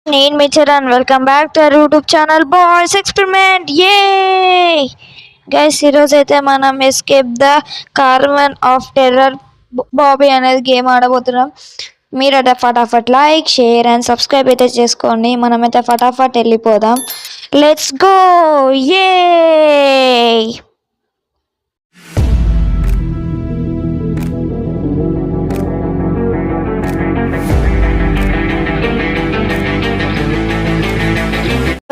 నేను మీ Charan welcome back to our YouTube channel boys experiment hey guys ఈరోజు అయితే మనం escape the carnival of terror obby అనేది గేమ్ ఆడబోతున్నాం. మీరైతే ఫటాఫట్ లైక్ షేర్ అండ్ సబ్స్క్రైబ్ అయితే చేసుకోండి. మనమైతే ఫటాఫట్ వెళ్ళిపోదాం. లెట్స్ గో ఏ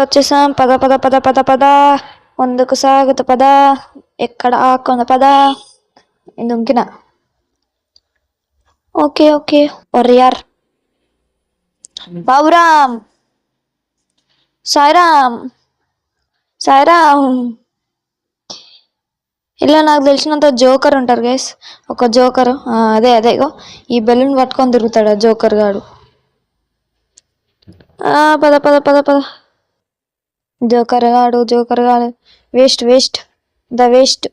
వచ్చేసాం. పద పద పద పద పద ముందుకు సాగుతు పద. ఎక్కడ ఆకున్న పద దుంకిన. ఓకే ఓకే ఒరియార్ బాబురామ్ సాయిరామ్ సాయిరామ్. ఇలా నాకు తెలిసినంత జోకర్ ఉంటారు గైస్. ఒక జోకర్ అదే అదేగో ఈ బెలూన్ పట్టుకొని తిరుగుతాడు జోకర్ గాడు. పద పద పద పద. జోకర్ గాడు వేస్ట్ వేస్ట్ ద వేస్ట్.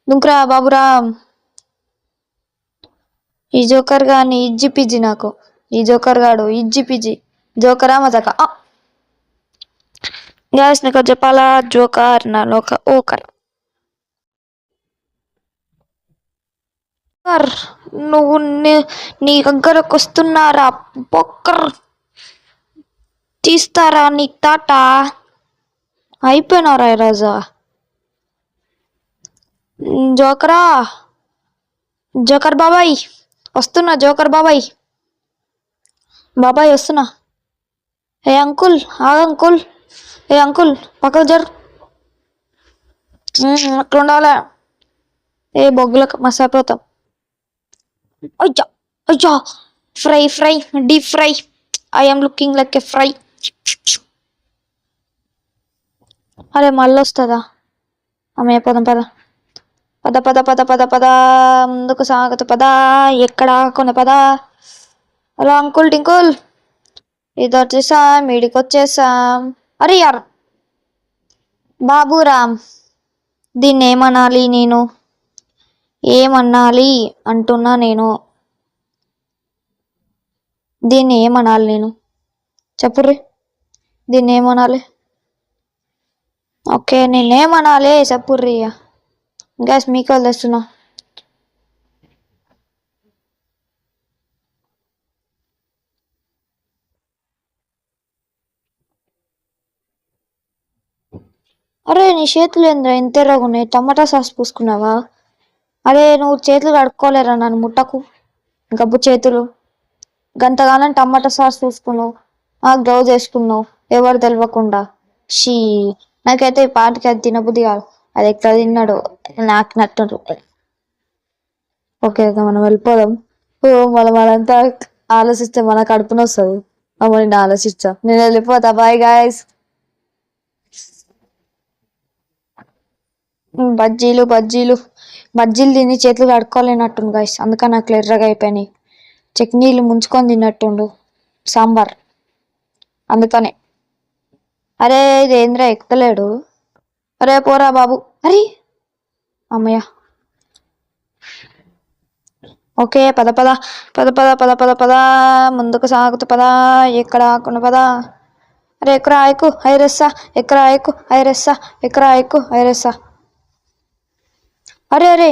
దుంకురా బాబురామ్. ఈ జోకర్ గాని ఇజ్జి పిజ్జి నాకు. ఈ జోకర్ గాడు ఇజ్జి పిజ్జి. జోకరా మజాక గ్యాస్ నీకు చెప్పాలా? జోకర్ నాలో ఒక ఓకర్. నువ్వు నీ దగ్గరకు వస్తున్నారా? పొక్కర్ తీస్తారా నీ తాట? అయిపోయినారా ఈరోజు? జోకరా జోకర్ బాబాయ్ వస్తున్నా. జోకర్ బాబాయ్ బాబాయ్ వస్తున్నా. ఏ అంకుల్ అంకుల్. ఏ అంకుల్ పక్కకు జరు. అక్కడ ఉండాలా? ఏ బొగ్గులకు మసాపోతాం. అయ్యా అయ్యా fry fry deep fry. I'm looking like a fry. అరే మళ్ళీ వస్తుందా? అమ్మే పదం పద పద పద పద పద పద ముందుకు సాగుతు పద. ఎక్కడ కొన పద. హలో అంకుల్ టింకుల్ ఇది వచ్చేసాం. వీడికి వచ్చేసాం. అరే యార్ బాబురామ్ దీన్ని ఏమనాలి? నేను ఏమనాలి అంటున్నా. నేను దీన్ని ఏమనాలి? నేను చెప్పుర్రి దీన్ని ఏమనాలి? ఓకే నేనేమనాలి చెప్పుర్రి. గ్యాస్ మీకు వదిలేస్తున్నా. అరే నీ చేతులు ఏంద్రా ఇంతెర్రగున్నాయి? టమాటా సాస్ పూసుకున్నావా? అరే నువ్వు చేతులు కడుక్కోలేరా? నన్ను ముట్టకు. గబ్బు చేతులు. గంతగానం టమాటా సాస్ పూసుకున్నావు. గ్లౌజ్ వేసుకున్నావు ఎవరు తెలియకుండా. షీ నాకైతే ఈ పాటికి అది తినబుద్ధి కాదు. అది ఎక్కడ తిన్నాడు నాకు నట్టు. ఓకే మనం వెళ్ళిపోదాం. మనం మనంతా ఆలోచిస్తే మన కడుపున వస్తుంది. నేను ఆలోచించా. నేను వెళ్ళిపోతా. Bye guys. బజ్జీలు బజ్జీలు బజ్జీలు తిని చేతులు కడుక్కోలేనట్టుండు గాయస్. అందుకని నాకు ఎర్రగా అయిపోయినాయి. చట్నీలు ముంచుకొని తిన్నట్టుండు సాంబార్. అందుకనే. అరే ఇది ఏంద్రా ఎక్కుతలేడు? అరే పోరా బాబు. అరే అమ్మయ్య. ఓకే పద పద పద పద పద పద పద ముందుకు సాగుతు పద. ఎక్కడ ఆకున్న పద. అరే ఎక్కడ ఆయకు ఐరెస్సా. ఎక్కడ ఆయకు ఐరెస్సా. ఎక్కడ ఆయకు ఐరెస్సా. అరే అరే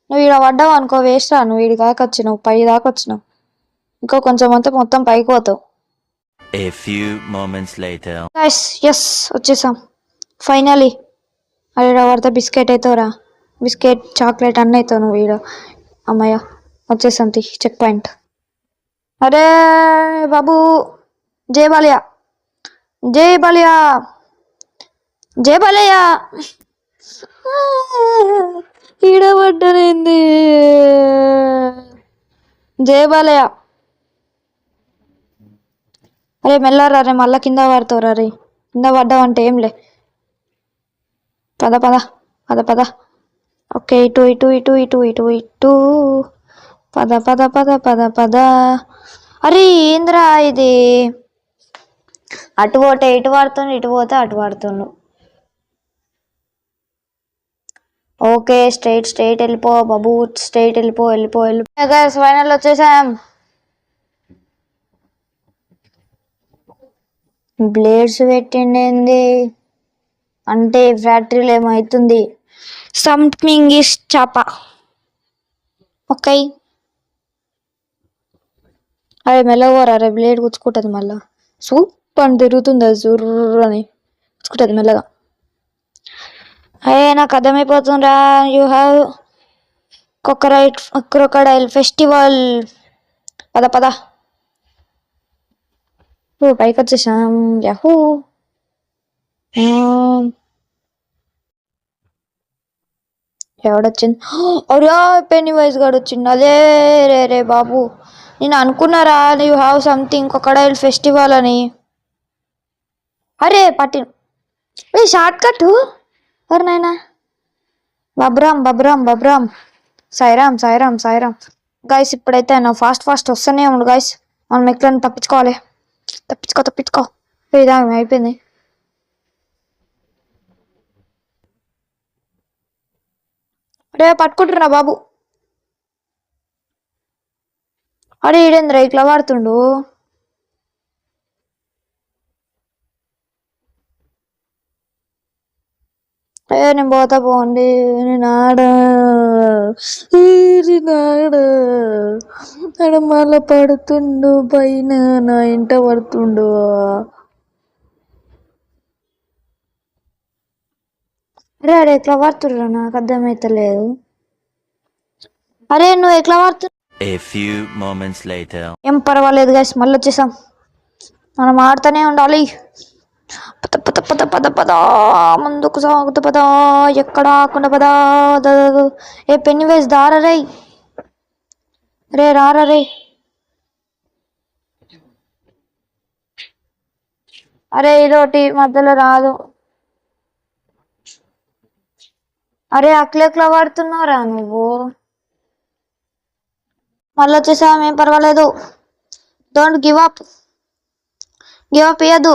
నువ్వు ఇక్కడ పడ్డావు అనుకో వేస్ట్ రా. నువ్వు వీడి దాకా వచ్చినావు. పై దాకా వచ్చినావు. ఇంకో కొంచెం అంతా మొత్తం పైకి పోతావు. ఎస్ వచ్చేసాం ఫైనలీ. అరే వాడితే బిస్కెట్ అవుతావురా. బిస్కెట్ చాక్లెట్ అన్నీ అవుతావు నువ్వు వీడు. అమ్మయ్య వచ్చేసాం. Checkpoint. అరే బాబు జై బాలియా జై బాలియా జై బాలయ్య. ఈడబడ్డనేంది? జై బాలయ్య. అరే మెల్లారా. రే మళ్ళా కింద పడతావురా. రే కింద పడ్డావంటే ఏంలే. పద పద పద పద. ఓకే ఇటు ఇటు ఇటు ఇటు ఇటు ఇటు పద పద పద పద పద. అరే ఏంద్రా ఇది? అటు పోతే ఇటు పడుతుండు, ఇటు పోతే అటు పడుతుండు. ఓకే స్ట్రైట్ స్ట్రైట్ వెళ్ళిపో బాబు. స్ట్రైట్ వెళ్ళిపో వెళ్ళిపో వెళ్ళిపో. ఫైనల్ వచ్చేసాం. బ్లేడ్స్ పెట్టిండేంది అంటే ఫ్యాక్టరీలో ఏమవుతుంది. సంథింగ్ ఇస్ చాప. ఓకే అరే మెల్లగోరా, రే బ్లేడ్ గుచ్చుకుంటుంది మళ్ళా. సూప్ అని తిరుగుతుంది అది జుర్రు అని గుచ్చుకుంటుంది మెల్లగా. అయ్యే నాకు అర్థమైపోతుందిరా. You have crocodile festival. పద పద. ఓ పైకి వచ్చేసాం. యాహూ. ఎవడొచ్చింది? అరే పెన్నీ వైజ్ గాడు వచ్చింది. అదే రే రే బాబు, నేను అనుకున్నారా you have something crocodile festival అని. అరే పట్టి ఏ షార్ట్ కట్. అరే నాయనా, బబ్రామ్ బబ్రామ్ బబ్రామ్. సాయిరామ్ సాయిరామ్ సాయిరామ్. గైస్ ఇప్పుడైతే నా ఫాస్ట్ వస్తూనే ఉండు గైస్. మనం ఎట్లా తప్పించుకోవాలి. తప్పించుకో ఇదా అయిపోయింది. అరే పట్టుకుంటున్నా బాబు. అరే ఈడేంద్ర ఇట్లా వాడుతుండు. నేను పోతా పోండి. నేను ఆడ మళ్ళా పడుతుండు పైన నా ఇంట పడుతుండు. అరే అరే ఎట్లా పడుతుర్రా నాకు అర్థమైతలేదు. అరే నువ్వు ఎట్లా పడుతు ఏం పర్వాలేదు గైస్, మళ్ళీ వచ్చేసాం. మనం ఆడుతూనే ఉండాలి. పద పద పద పద పద ముందుకు సాగుతూ పద. ఎక్కడ ఆకుండా పద. ఏ పెన్ని వేసి దారా రే. రే రారా రే. అరే ఇదోటి మధ్యలో రాదు. అరే అట్లెట్లా వాడుతున్నావురా నువ్వు. మళ్ళీ వచ్చేసాం, ఏం పర్వాలేదు. డోంట్ గివ్ అప్ ఇయ్యద్దు.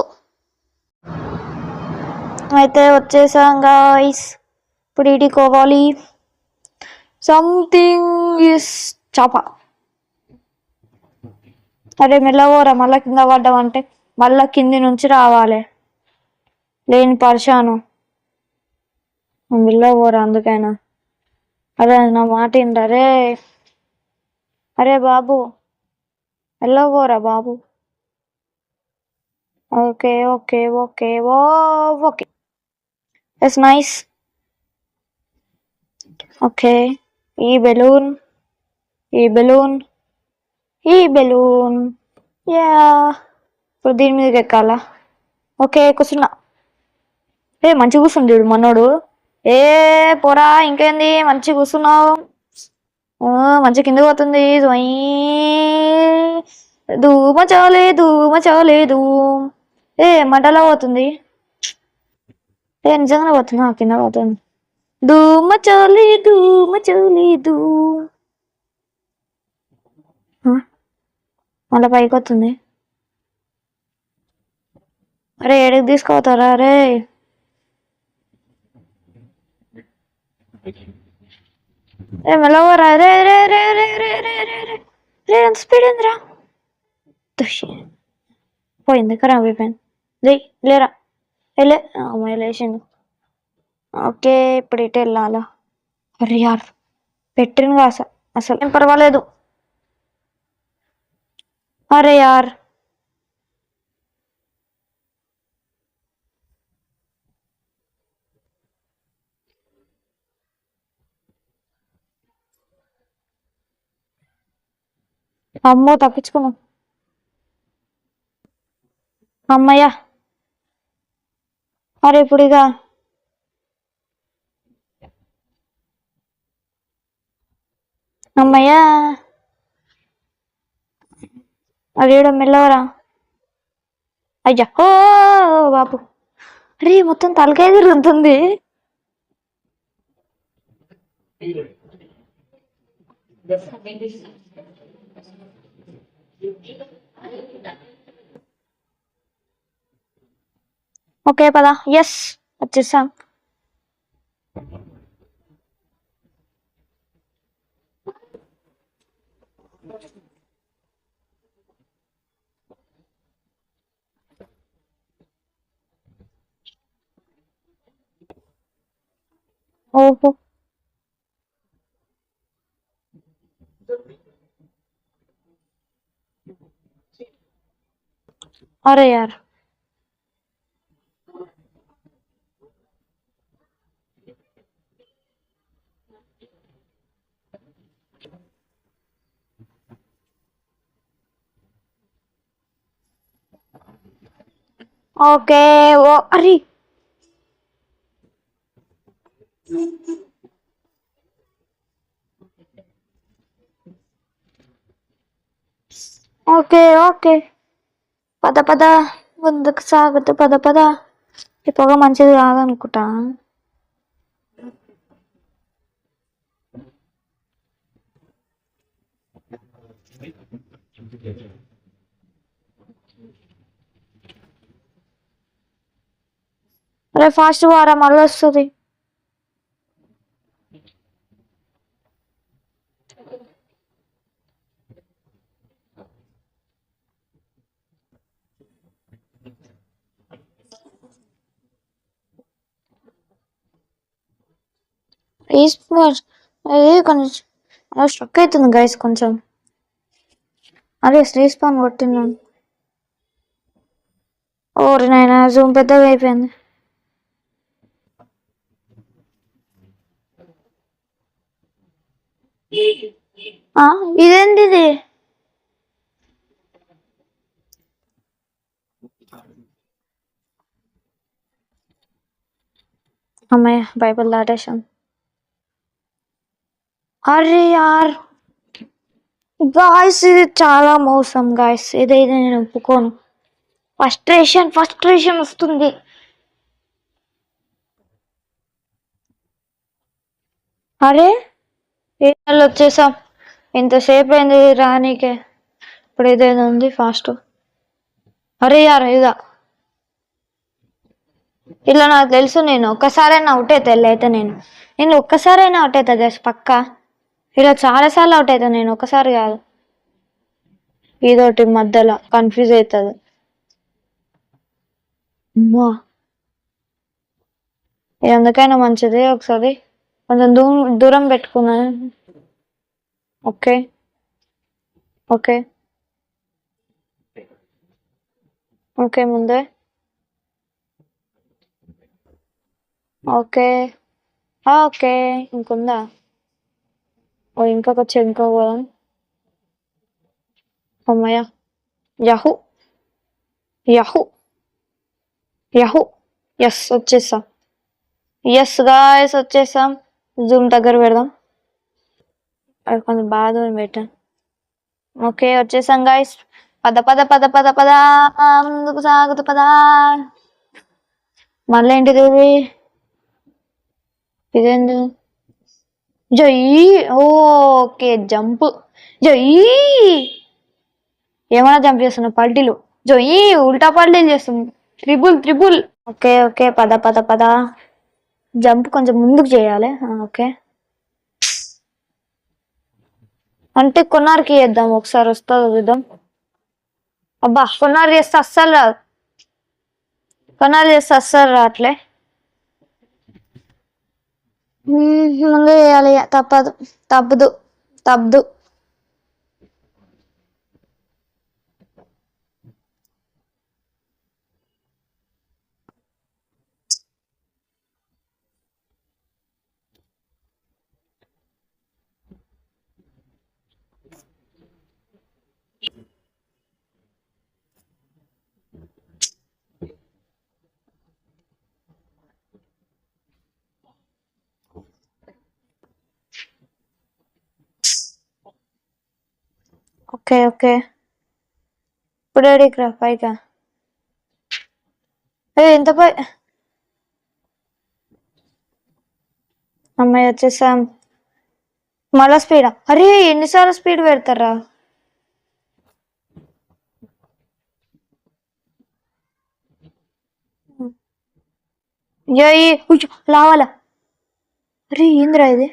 అయితే వచ్చేసాం గాయ్స్. ఇప్పుడు ఇడికోవాలి. సంథింగ్ ఇస్ చాప. అరే మెల్లగోరా, మళ్ళా కింద పడ్డామంటే మళ్ళా కింది నుంచి రావాలి. లేని పరిశాను మెల్లగోరా అందుకైనా. అరే నా మాట ఏంటరే. అరే బాబు మెల్లగోరా బాబు. Okay okay okay okay it's nice. Okay ఈ బెలూన్ యా. ఇప్పుడు దీని మీదకి ఎక్కాలా. ఓకే కూర్చున్నా. ఏ మంచి కూర్చుంది చూడు మనోడు. ఏ పోరా ఇంకేంది మంచి కూర్చున్నావు. మంచి కింద పోతుంది. ధూమ చాలేదు. ఏ మంటలా పోతుంది. ఏ నిజంగానే పోతుందా కింద పోతుంది. ధూమ చాలేదు. మళ్ళీ పైకి వస్తుంది. అరే ఏడికి తీసుకోపోతారా అరే. ఏ మెల్లవరా రే రే రే రే రే రే రే రే రే ఎంత స్పీడ్ ఏందిరా. పోయింది ఖరాబ్ అయిపోయింది. లేరా వెళ్ళే అమ్మాయి లేచిండు. ఓకే ఇప్పుడు ఇటు వెళ్ళాలా. అరే యార్ పెట్టిన అసలు ఏం పర్వాలేదు. అరే యార్ అమ్మో తప్పించుకున్నాం. అమ్మయ్యా. అరే ఇప్పుడు ఇక అమ్మయ్యా. అదేడ మెల్లవరా. అయ్యా ఓ బాబు. అరే మొత్తం తలకాయ తిరుగుతుంది. ఓకే పదా. ఎస్ వచ్చేసాం. ఓహో! अरे यार! ఓకే. ఓ అరే! ఓకే. ఓకే. పద పద. ముందుకు సాగుతూ పద పద. ఈ పొగ మంచిది కాదనుకుంటా. అరే ఫాస్ట్ వారా మళ్ళొస్తది. రీస్పాన్స్ అది కొంచెం స్ట్రక్ అవుతుంది గైస్ కొంచెం. అదే రీస్పాన్ కొట్టినాను. ఓరి నాయన జూమ్ పెద్దగా అయిపోయింది. ఇదేంటిది? అమ్మాయి బైబిల్ దాటేశాం. అరే యార్ గాయస్, ఇది చాలా మోసం గాయస్. ఇదైతే నేను ఒప్పుకోను. ఫస్ట్రేషన్ వస్తుంది. అరే ఏళ్ళు వచ్చేసాం. ఇంతసేపు అయింది రానీకే. ఇప్పుడు ఏదైనా ఉంది ఫాస్ట్. అరే యార్ ఇదా ఇలా నాకు తెలుసు. నేను ఒక్కసారైనా అవుట్ అవుతా. అయితే నేను ఒక్కసారైనా అవుట్ అవుతా గైస్ పక్కా. ఇలా చాలా సార్లు అవుట్ అవుతా నేను, ఒకసారి కాదు. ఇదొకటి మధ్యలో కన్ఫ్యూజ్ అవుతుంది. అమ్మా ఎందుకైనా మంచిది ఒకసారి కొంచెం దూరం పెట్టుకున్నాను. ఓకే ఓకే ఓకే ముందే ఓకే ఓకే. ఇంకుందా? ఓ ఇంకో పోదాం. అమ్మయ్య. Jehu Jehu Jehu. ఎస్ వచ్చేసాం. ఎస్ గాయస్ వచ్చేసాం. జూమ్ దగ్గర పెడదాం. అది కొంచెం బాగా దూరం పెట్టాను. ఓకే వచ్చేసాం గాయస్. పద పద పద పద పద. ముందుకు సాగుతూ పద. మళ్ళీ ఏంటిది ఇది? ఇదేంటి? జై. Okay jump. జై. ఏమైనా జంప్ చేస్తున్నా పల్టీలు. జై ఉల్టా పల్టీలు చేస్తుంది. త్రిబుల్. ఓకే ఓకే పద పద పద. జంప్ కొంచెం ముందుకు చేయాలి. ఓకే అంటే కొన్నారికి చేద్దాం ఒకసారి. వస్తుందో చూద్దాం. అబ్బా కొన్నారు చేస్తే అస్సలు రాదు. కొన్నారు చేస్తే అస్సలు రావట్లే. ముందు చేయాలి. తప్పదు. ఓకే ఓకే ఇప్పుడు ఏడికి రా పైగా. ఎంత పై అమ్మాయి వచ్చేసాం. మళ్ళా స్పీడా? అరే ఎన్నిసార్లు స్పీడ్ పెడతారా? లావాలా? అరే ఏందిరా ఇది?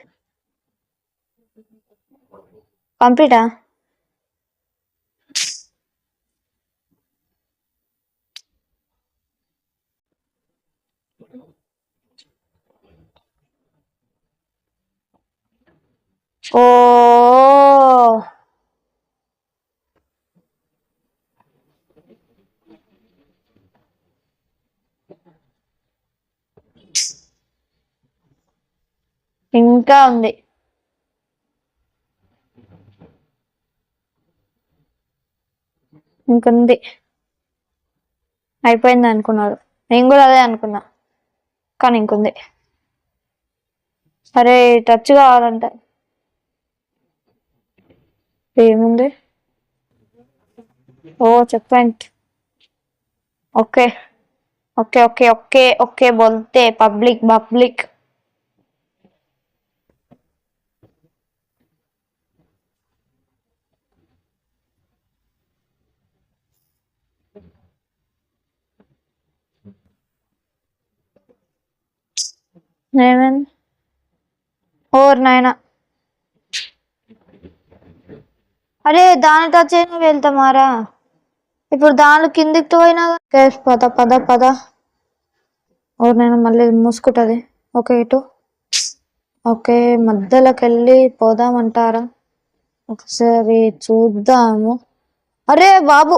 కంప్లీటా? ఇంకా ఉంది. ఇంకుంది. అయిపోయింది అనుకున్నారు. నేను కూడా అదే అనుకున్నా, కానీ ఇంకుంది. సరే టచ్ కావాలంటే ఏముంది? ఓ checkpoint. Okay okay okay okay okay బోల్తే పబ్లిక్ పబ్లిక్. ఏమైంది? ఓర్ నాయన, అరే దాని టచ్ అయినా వెళ్తామారా. ఇప్పుడు దాని కిందికి పోయినా పద పద పద. ఓర్ నేను మళ్ళీ మూసుకుంటుంది. ఓకే ఇటు. ఓకే మధ్యలోకి వెళ్ళి పోదామంటారా? ఒకసారి చూద్దాము. అరే బాబు,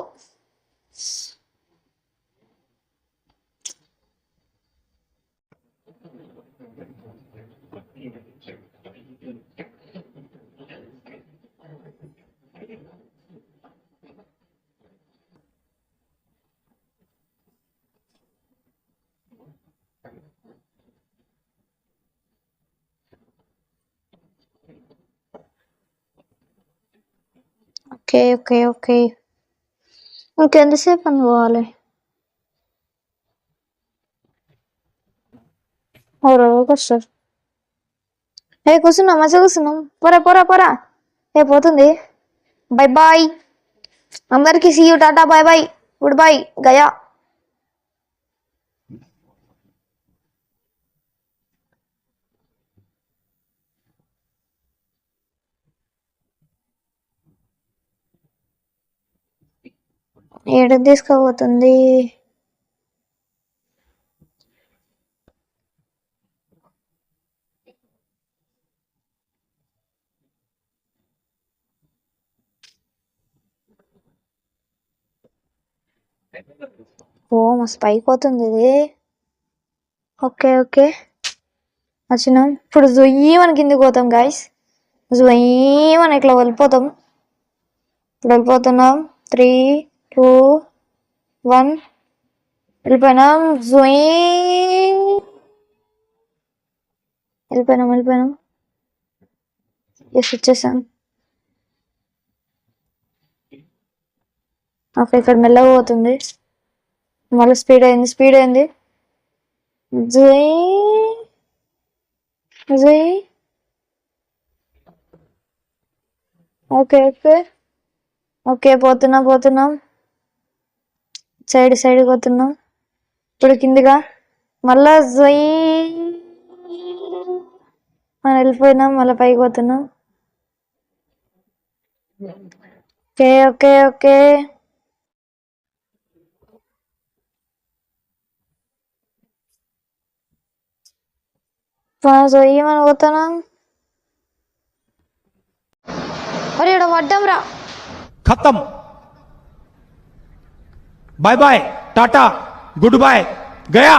ఓకే ఓకే ఓకే. ఇంకెంతసేపు అని పోవాలి? వస్తారు. ఏ కూర్చున్నాం, మంచిగా కూర్చున్నాం. పోరా పోరా పోరా. ఏ పోతుంది. బై బాయ్ అందరికి. See you, tata, bye bye, goodbye, గయా. ఏడు తీసుకోబోతుంది? ఓ మస్తు పైకి పోతుంది ఇది. ఓకే ఓకే వచ్చినాం. ఇప్పుడు జొయ్యమని కిందికి పోతాం గాయస్. జొయ్యమని ఇట్లా వెళ్ళిపోతాం. ఇప్పుడు వెళ్ళిపోతున్నాం. 3, 2, 1 వెళ్ళిపోయినాం. జొయ్ వెళ్ళిపోయినాం వెళ్ళిపోయినాం. ఎస్ వచ్చేసాం. ఓకే ఇక్కడ మెల్లగా పోతుంది. మళ్ళీ స్పీడ్ అయింది స్పీడ్ అయింది. జై జై. ఓకే ఓకే ఓకే పోతున్నాం పోతున్నాం. సైడ్ సైడ్ పోతున్నాం. ఇప్పుడు కిందిగా మళ్ళా జై మనం వెళ్ళిపోయినాం. మళ్ళీ పైకి పోతున్నాం. Okay okay okay. జొయ్యమని పోతున్నాం. అరే ఇక్కడ పడ్డాం రా. खत्म. Bye bye, tata, goodbye, गया.